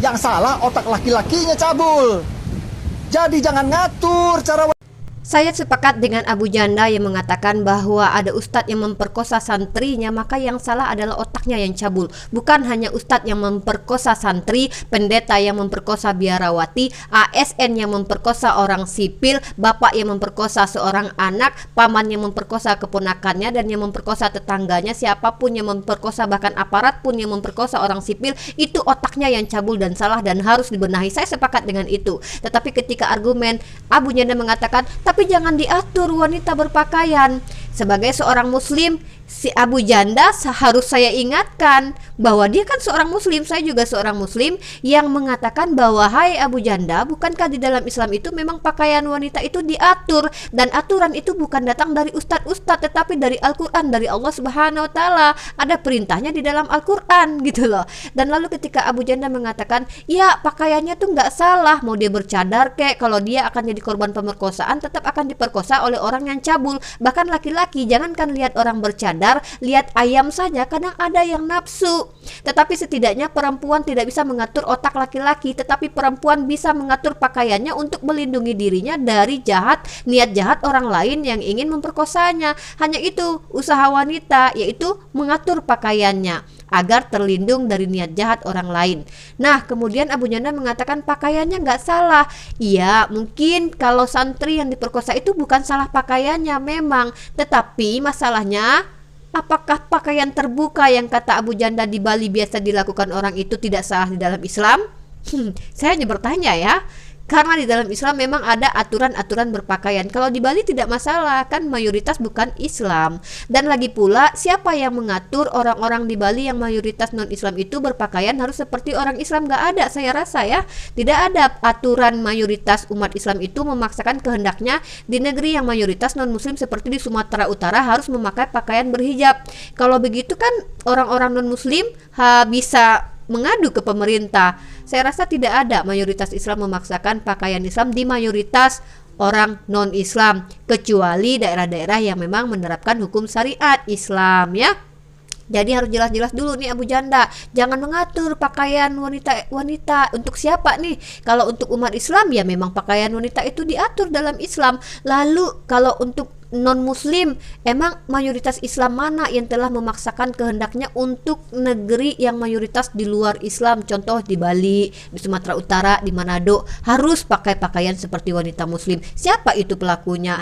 Yang salah otak laki-lakinya cabul. Jadi jangan ngatur cara. Saya sepakat dengan Abu Janda yang mengatakan bahwa ada ustadz yang memperkosa santrinya, maka yang salah adalah otaknya yang cabul. Bukan hanya ustadz yang memperkosa santri, pendeta yang memperkosa biarawati, ASN yang memperkosa orang sipil, bapak yang memperkosa seorang anak, paman yang memperkosa keponakannya, dan yang memperkosa tetangganya, siapapun yang memperkosa, bahkan aparat pun yang memperkosa orang sipil, itu otaknya yang cabul dan salah dan harus dibenahi. Saya sepakat dengan itu. Tetapi ketika argumen Abu Janda mengatakan, tapi jangan diatur wanita berpakaian. Sebagai seorang muslim, si Abu Janda harus saya ingatkan bahwa dia kan seorang muslim, saya juga seorang muslim, yang mengatakan bahwa, hai Abu Janda, bukankah di dalam Islam itu memang pakaian wanita itu diatur, dan aturan itu bukan datang dari ustadz-ustadz tetapi dari Al-Quran, dari Allah Subhanahu wa Ta'ala. Ada perintahnya di dalam Al-Quran gitu loh. Dan lalu ketika Abu Janda mengatakan, ya pakaiannya tuh nggak salah, mau dia bercadar kek, kalau dia akan jadi korban pemerkosaan tetap akan diperkosa oleh orang yang cabul. Bahkan laki-laki, jangankan lihat orang bercadar, lihat ayam saja kadang ada yang nafsu. Tetapi setidaknya perempuan tidak bisa mengatur otak laki-laki, tetapi perempuan bisa mengatur pakaiannya untuk melindungi dirinya dari niat jahat orang lain yang ingin memperkosanya. Hanya itu usaha wanita, yaitu mengatur pakaiannya agar terlindung dari niat jahat orang lain. Nah, kemudian Abu Janda mengatakan pakaiannya nggak salah. Iya, mungkin kalau santri yang diperkosa itu bukan salah pakaiannya memang, tetapi masalahnya, apakah pakaian terbuka yang kata Abu Janda di Bali biasa dilakukan orang itu tidak salah di dalam Islam? Saya hanya bertanya ya. Karena di dalam Islam memang ada aturan-aturan berpakaian. Kalau di Bali tidak masalah, kan mayoritas bukan Islam. Dan lagi pula, siapa yang mengatur orang-orang di Bali yang mayoritas non-Islam itu berpakaian harus seperti orang Islam? Gak ada, saya rasa ya. Tidak ada aturan mayoritas umat Islam itu memaksakan kehendaknya di negeri yang mayoritas non-Muslim seperti di Sumatera Utara harus memakai pakaian berhijab. Kalau begitu kan orang-orang non-Muslim bisa mengadu ke pemerintah. Saya rasa tidak ada mayoritas Islam memaksakan pakaian Islam di mayoritas orang non-Islam, kecuali daerah-daerah yang memang menerapkan hukum syariat Islam ya. Jadi harus jelas-jelas dulu nih Abu Janda, jangan mengatur pakaian wanita untuk siapa nih. Kalau untuk umat Islam ya memang pakaian wanita itu diatur dalam Islam. Lalu kalau untuk non-Muslim, emang mayoritas Islam mana yang telah memaksakan kehendaknya untuk negeri yang mayoritas di luar Islam? Contoh di Bali, di Sumatera Utara, di Manado harus pakai pakaian seperti wanita Muslim. Siapa itu pelakunya?